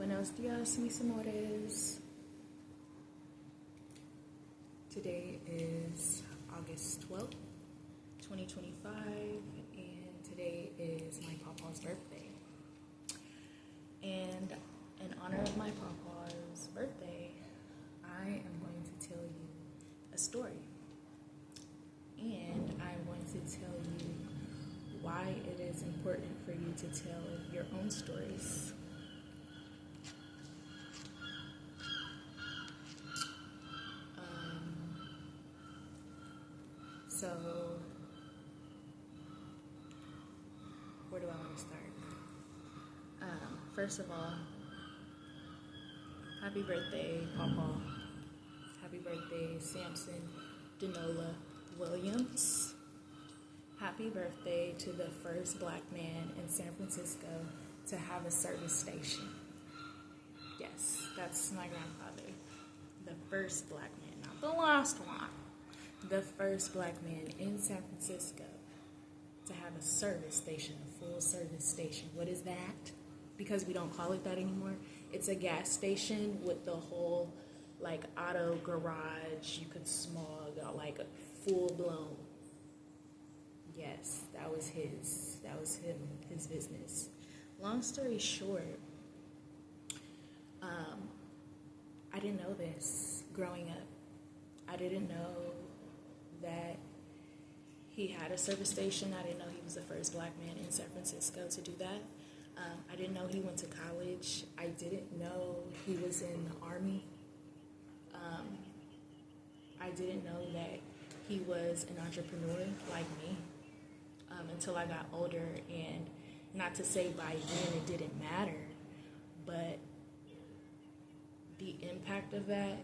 Buenos dias, mis amores. Today is August 12th, 2025, and today is my papa's birthday. And in honor of my papa's birthday, I am going to tell you a story. And I'm going to tell you why it is important for you to tell your own stories. So, where do I want to start? First of all, happy birthday, Papa. Happy birthday, Samson Denola Williams. Happy birthday to the first black man in San Francisco to have a service station. Yes, that's my grandfather. The first black man, not the last one. The first black man in San Francisco to have a service station, a full service station. What is that? Because we don't call it that anymore. It's a gas station with the whole, like, auto garage. You could smog, like a full blown. Yes, that was his business. Long story short, I didn't know this growing up. I didn't know that he had a service station. I didn't know he was the first black man in San Francisco to do that. I didn't know he went to college. I didn't know he was in the Army. I didn't know that he was an entrepreneur like me until I got older. And not to say by then it didn't matter, but the impact of that,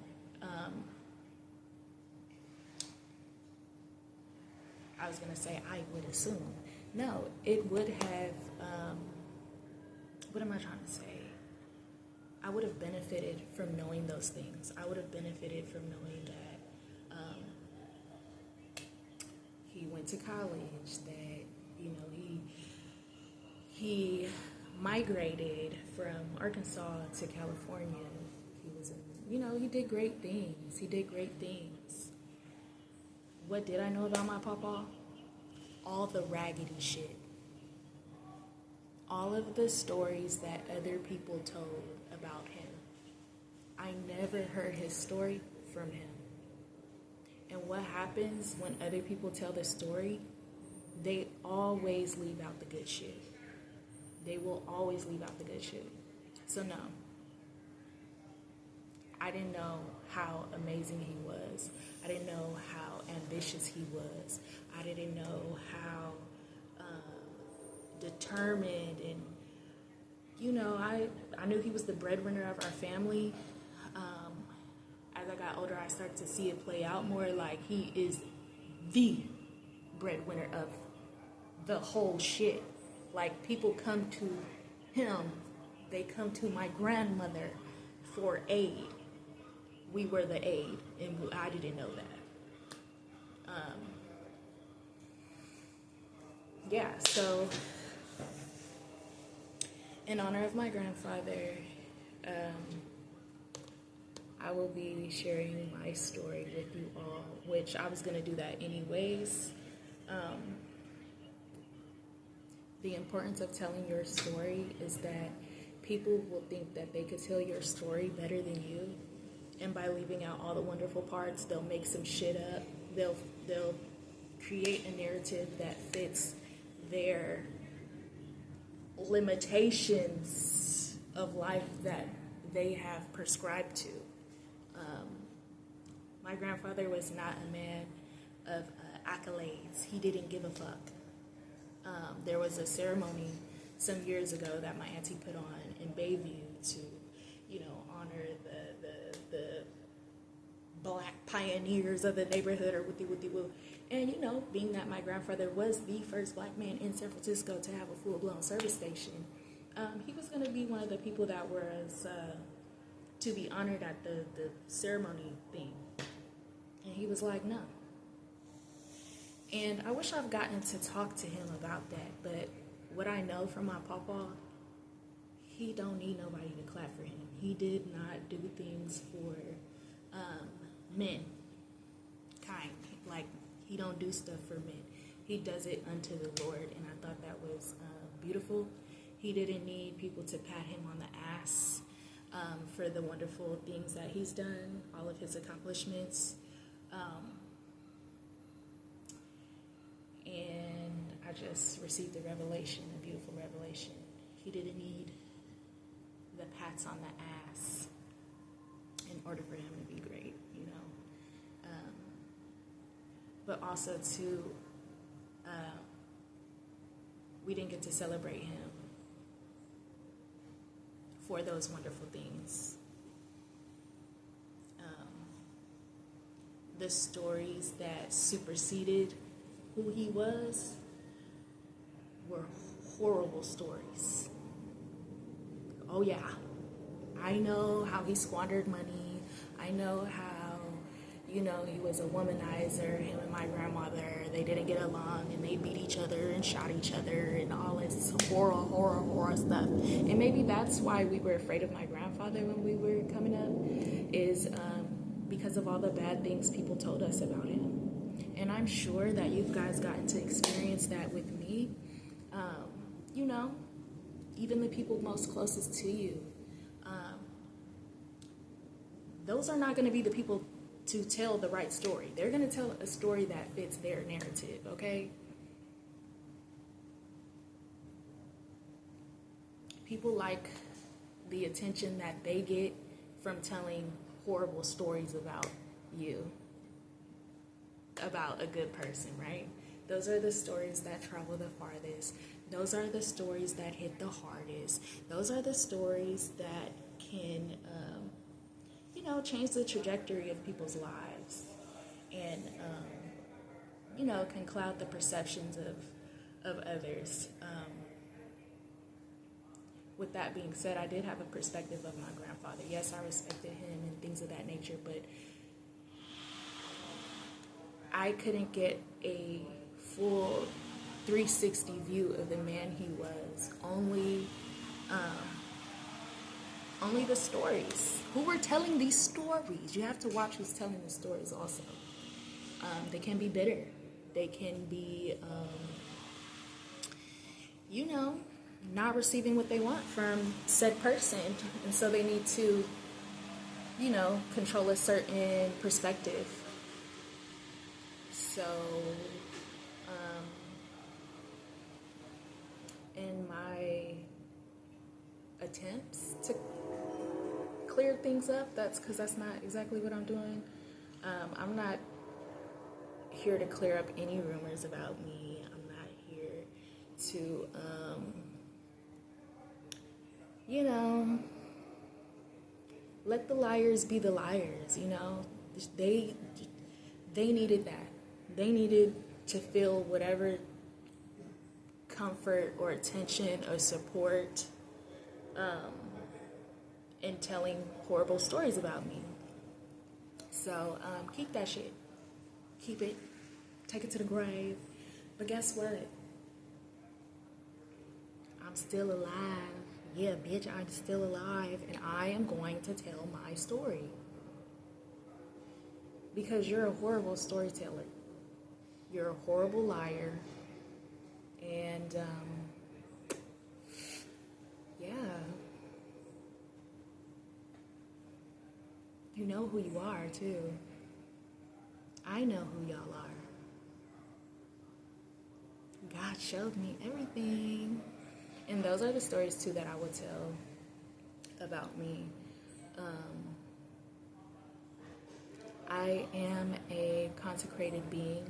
I was going to say I would assume. No, it would have, what am I trying to say? I would have benefited from knowing those things. I would have benefited from knowing that he went to college, that, you know, he migrated from Arkansas to California. He was, he did great things. What did I know about my papa? All the raggedy shit. All of the stories that other people told about him. I never heard his story from him. And what happens when other people tell the story? They always leave out the good shit. They will always leave out the good shit. So no. I didn't know how amazing he was. I didn't know how ambitious he was. I didn't know how determined and, I knew he was the breadwinner of our family. As I got older, I started to see it play out more. Like, he is the breadwinner of the whole shit. Like, people come to him. They come to my grandmother for aid. We were the aid, and I didn't know that. So in honor of my grandfather, I will be sharing my story with you all, which I was going to do that anyways. The importance of telling your story is that people will think that they could tell your story better than you. And by leaving out all the wonderful parts, they'll make some shit up. They'll create a narrative that fits their limitations of life that they have prescribed to. My grandfather was not a man of accolades. He didn't give a fuck. There was a ceremony some years ago that my auntie put on in Bayview to, honor the black pioneers of the neighborhood, or woo. And, being that my grandfather was the first black man in San Francisco to have a full-blown service station, he was going to be one of the people that was to be honored at the ceremony thing. And he was like, no. And I wish I've gotten to talk to him about that, but what I know from my papa, he don't need nobody to clap for him. He did not do things for men, kind. Like, he don't do stuff for men. He does it unto the Lord, and I thought that was beautiful. He didn't need people to pat him on the ass for the wonderful things that he's done, all of his accomplishments. And I just received a revelation, a beautiful revelation. He didn't need the pats on the ass in order for him to be great, you know. But also, too, we didn't get to celebrate him for those wonderful things. The stories that superseded who he was were horrible stories. Oh yeah, I know how he squandered money. I know how, you know, he was a womanizer. Him and my grandmother, they didn't get along, and they beat each other and shot each other and all this horror stuff. And maybe that's why we were afraid of my grandfather when we were coming up, is because of all the bad things people told us about him. And I'm sure that you guys gotten to experience that with me. You know, even the people most closest to you. Those are not going to be the people to tell the right story. They're going to tell a story that fits their narrative, okay? People like the attention that they get from telling horrible stories about you, about a good person, right? Those are the stories that travel the farthest. Those are the stories that hit the hardest. Those are the stories that can, you know, change the trajectory of people's lives and, you know, can cloud the perceptions of others. With that being said, I did have a perspective of my grandfather. Yes, I respected him and things of that nature, but I couldn't get a full 360 view of the man he was. Only the stories. Who were telling these stories? You have to watch who's telling the stories also. They can be bitter. They can be, you know, not receiving what they want from said person. And so they need to, you know, control a certain perspective. So, in my attempts to clear things up, that's because that's not exactly what I'm doing. I'm not here to clear up any rumors about me. I'm not here to, you know, let the liars be the liars, you know. They needed that. They needed to feel whatever comfort or attention or support in telling horrible stories about me. So keep that shit. Keep it. Take it to the grave. But guess what? I'm still alive. Yeah, bitch, I'm still alive, and I am going to tell my story. Because you're a horrible storyteller. You're a horrible liar. And, yeah. You know who you are, too. I know who y'all are. God showed me everything. And those are the stories, too, that I would tell about me. I am a consecrated being.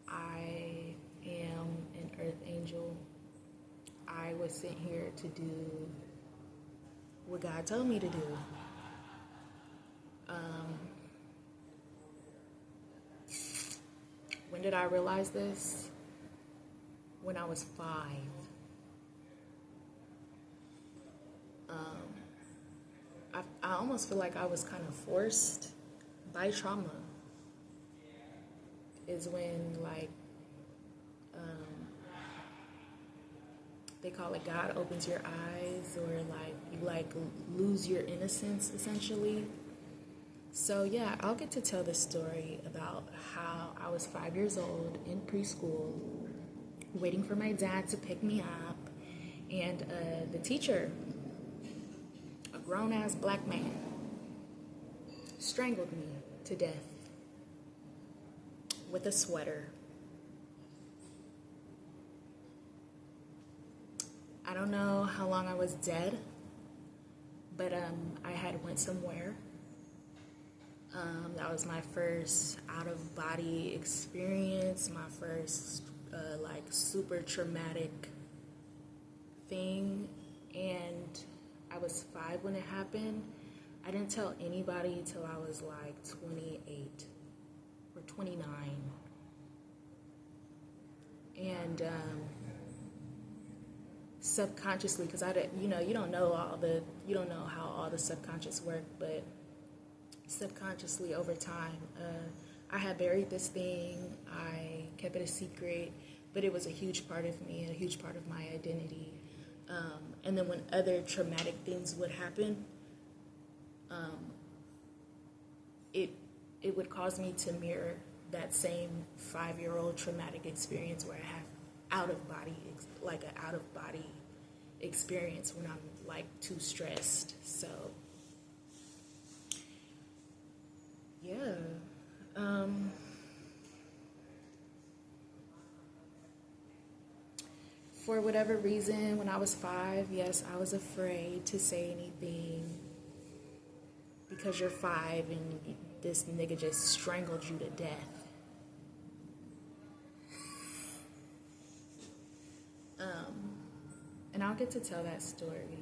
I am an earth angel. I was sent here to do what God told me to do. When did I realize this? When I was 5. I almost feel like I was kind of forced by trauma. Is when, like, they call it God opens your eyes, or like you like lose your innocence essentially. So yeah, I'll get to tell this story about how I was 5 years old in preschool, waiting for my dad to pick me up, and the teacher, a grown-ass black man, strangled me to death with a sweater. I don't know how long I was dead, but I had went somewhere. That was my first out-of-body experience, my first like super traumatic thing, and I was 5 when it happened. I didn't tell anybody till I was like 28 or 29, and subconsciously, because you don't know how all the subconscious work, but subconsciously over time, I had buried this thing. I kept it a secret, but it was a huge part of me, a huge part of my identity. And then when other traumatic things would happen, it would cause me to mirror that same 5-year-old traumatic experience where I have an out of body experience when I'm like too stressed. So yeah. For whatever reason, when I was 5, yes, I was afraid to say anything, because you're 5 and this nigga just strangled you to death. And I'll get to tell that story.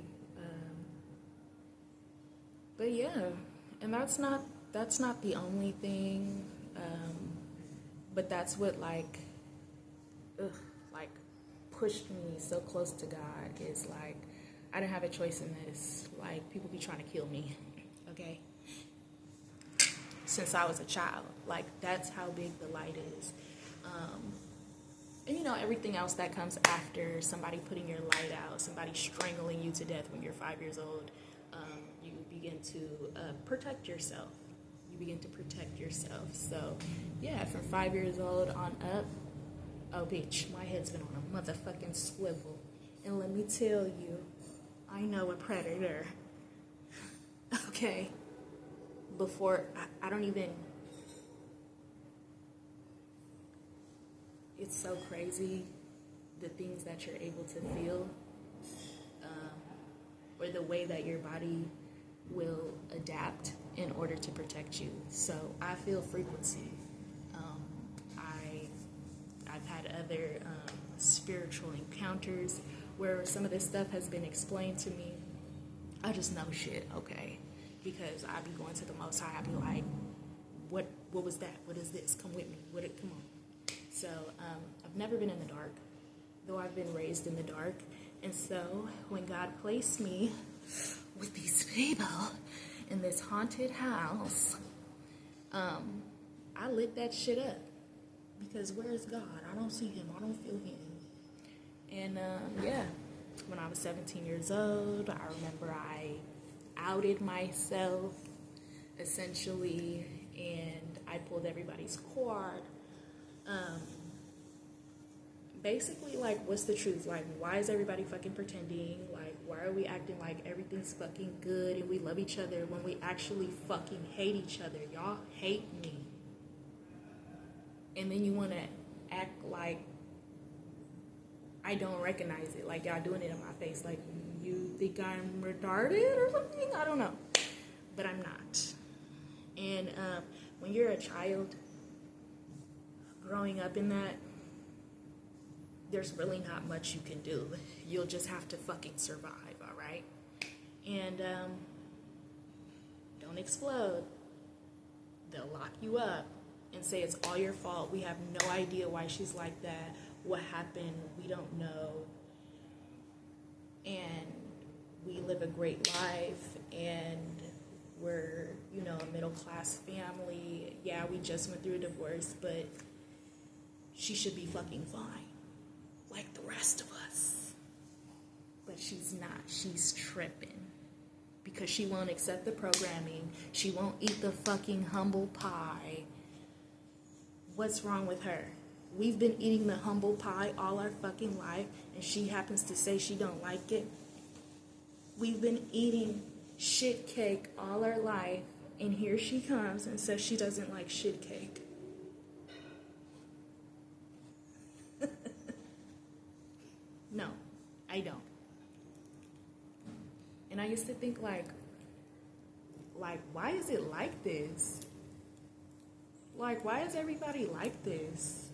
But yeah, and that's not the only thing, but that's what like pushed me so close to God, is like I didn't have a choice in this. Like, people be trying to kill me, okay? Since I was a child, like that's how big the light is. And everything else that comes after somebody putting your light out, somebody strangling you to death when you're 5 years old, you begin to protect yourself. You begin to protect yourself. So, yeah, from 5 years old on up, oh, bitch, my head's been on a motherfucking swivel. And let me tell you, I know a predator. Okay? Before, I don't even... It's so crazy, the things that you're able to feel, or the way that your body will adapt in order to protect you. So I feel frequency. I've had other spiritual encounters where some of this stuff has been explained to me. I just know shit, okay? Because I be going to the Most High. I be like, what was that? What is this? Come with me. Come on. So I've never been in the dark, though I've been raised in the dark. And so when God placed me with these people in this haunted house, I lit that shit up. Because where's God? I don't see him. I don't feel him. And yeah, when I was 17 years old, I remember I outed myself, essentially, and I pulled everybody's cord. Basically, like, what's the truth? Like, why is everybody fucking pretending? Like, why are we acting like everything's fucking good and we love each other when we actually fucking hate each other? Y'all hate me. And then you want to act like I don't recognize it. Like, y'all doing it in my face. Like, you think I'm retarded or something? I don't know. But I'm not. And when you're a child, growing up in that, there's really not much you can do. You'll just have to fucking survive, all right? And don't explode. They'll lock you up and say it's all your fault. We have no idea why she's like that. What happened? We don't know. And we live a great life, and we're, a middle-class family. Yeah, we just went through a divorce, but she should be fucking fine, like the rest of us. she's not. She's tripping. Because she won't accept the programming. She won't eat the fucking humble pie. What's wrong with her? We've been eating the humble pie all our fucking life, and she happens to say she don't like it. We've been eating shit cake all our life, and here she comes and says she doesn't like shit cake. No, I don't. And I used to think like, why is it like this? Like, why is everybody like this?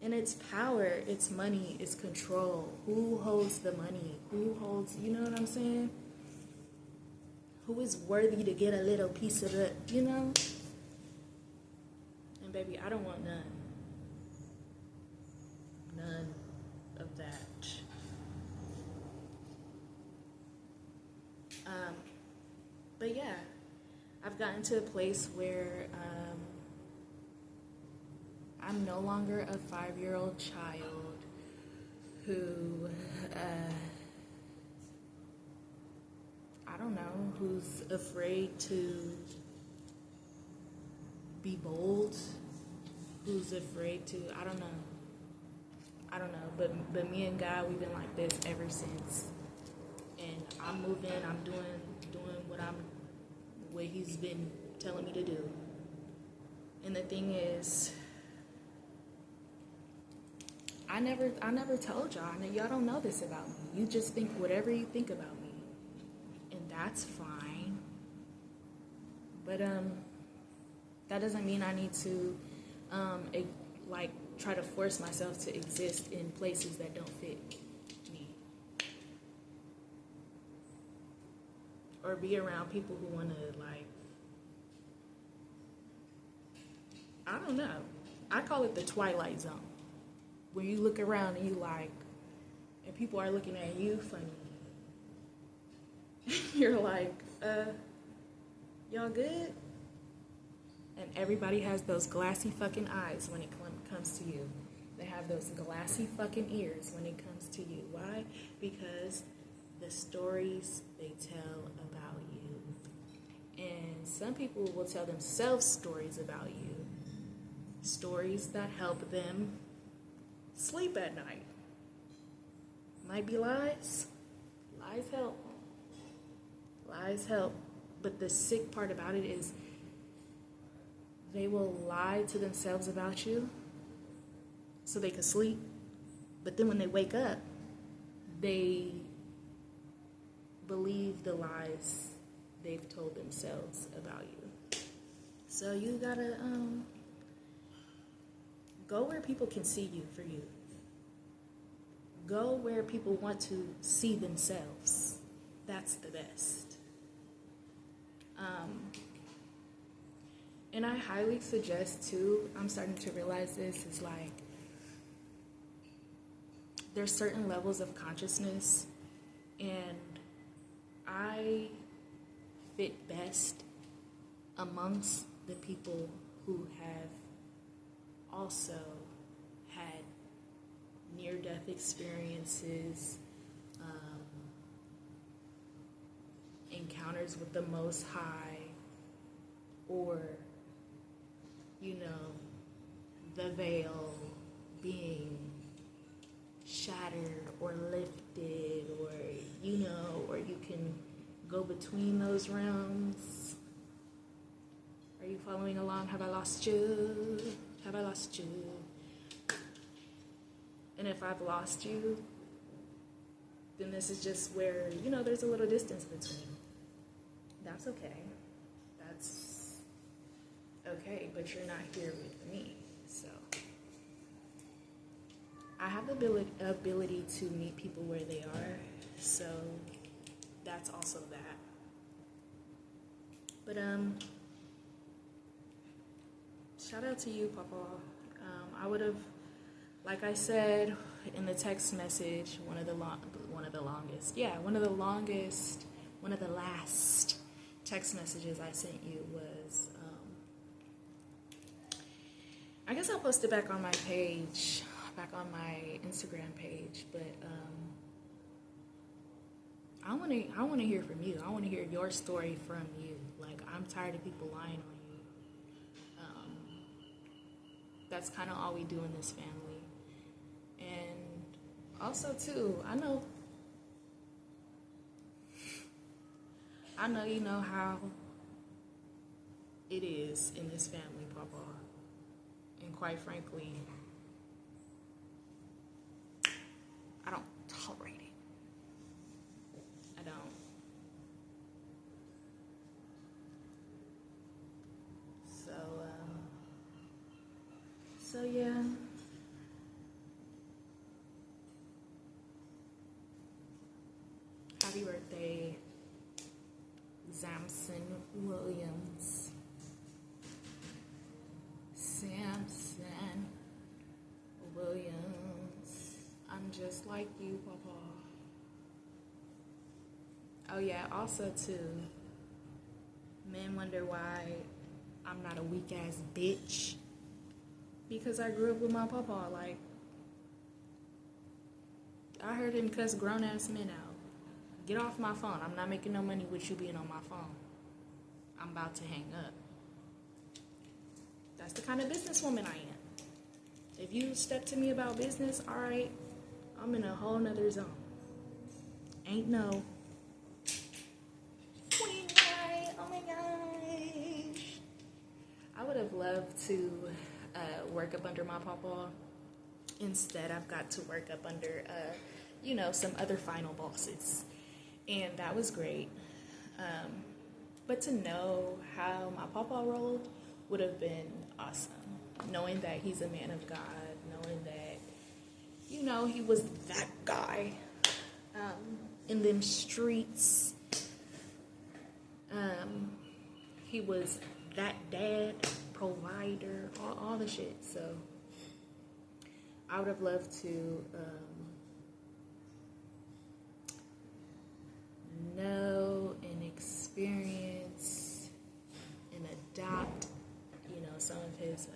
And it's power, it's money, it's control. Who holds the money? Who holds, you know what I'm saying? Who is worthy to get a little piece of it, you know? And baby, I don't want none. None of that. But yeah, I've gotten to a place where I'm no longer a 5-year-old child who, I don't know, who's afraid to be bold, who's afraid to, I don't know, but me and God, we've been like this ever since. And I'm moving, I'm doing what he's been telling me to do. And the thing is, I never told y'all. Y'all don't know this about me. You just think whatever you think about me, and that's fine. But that doesn't mean I need to try to force myself to exist in places that don't fit me, or be around people who want to I don't know. I call it the twilight zone. When you look around and and people are looking at you funny. You're like, y'all good? And everybody has those glassy fucking eyes when it comes to you. They have those glassy fucking ears when it comes to you. Why? Because the stories they tell about you. And some people will tell themselves stories about you. Stories that help them sleep at night. Might be lies. Lies help. Lies help. But the sick part about it is they will lie to themselves about you so they can sleep. But then when they wake up, they believe the lies they've told themselves about you. So you gotta go where people can see you for you. Go where people want to see themselves. That's the best. And I highly suggest too, I'm starting to realize this, is there's certain levels of consciousness, and I fit best amongst the people who have also had near-death experiences, encounters with the Most High, or, the veil being shattered or lifted, or, or you can go between those realms. Are you following along? Have I lost you? Have I lost you? And if I've lost you, then this is just where, there's a little distance between. That's okay. That's okay, but you're not here with me. So I have the ability to meet people where they are. So that's also that. But shout out to you, Papa. I would have, like I said in the text message, one of the last text messages I sent you was, I guess I'll post it back on my page, back on my Instagram page, but I wanna hear from you. I wanna hear your story from you. Like, I'm tired of people lying on you. That's kind of all we do in this family. And also too, I know you know how it is in this family, Papa. And quite frankly, I don't tolerate it. I don't. So yeah. Happy birthday, Samson Williams. Samson Williams. I'm just like you, Papa. Oh yeah, also too, men wonder why I'm not a weak ass bitch. Because I grew up with my papa. Like, I heard him cuss grown ass men out. Get off my phone. I'm not making no money with you being on my phone. I'm about to hang up. That's the kind of businesswoman I am. If you step to me about business, alright, I'm in a whole nother zone. Ain't no. Oh my gosh. I would have loved to work up under my papa. Instead, I've got to work up under, some other final bosses. And that was great. But to know how my papa rolled would have been awesome. Knowing that he's a man of God, knowing that, he was that guy in them streets. He was that dad, provider, all the shit. So I would have loved to know and experience and adopt, some of his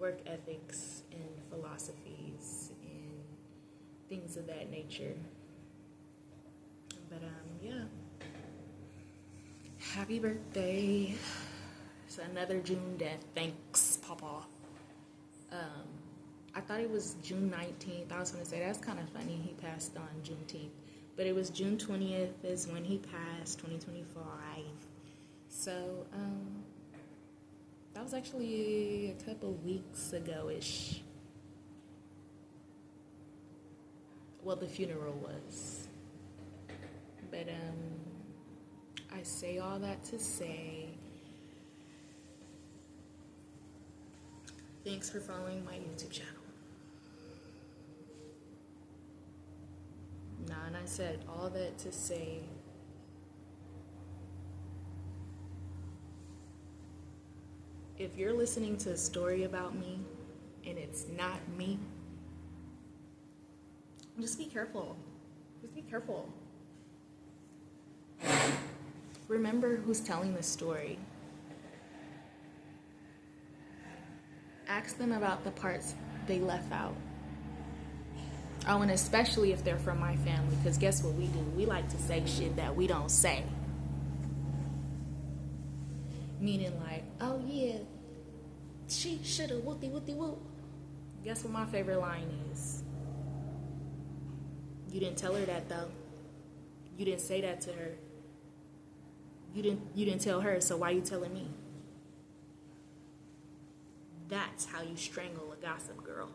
work ethics and philosophies and things of that nature. But yeah. Happy birthday. It's another June death. Thanks, Papa. I thought it was June 19th. I was going to say, that's kind of funny. He passed on Juneteenth. But it was June 20th is when he passed, 2025. So, that was actually a couple weeks ago-ish. Well, the funeral was. But, I say all that to say, thanks for following my YouTube channel. And I said all that to say, if you're listening to a story about me and it's not me, just be careful. Just be careful. Remember who's telling the story. Ask them about the parts they left out. Oh, and especially if they're from my family, because guess what we do? We like to say shit that we don't say. Meaning like, oh yeah, she shoulda whoopty-whoopty-whoop. Guess what my favorite line is? You didn't tell her that though. You didn't say that to her. You didn't tell her, so why you telling me? That's how you strangle a gossip girl.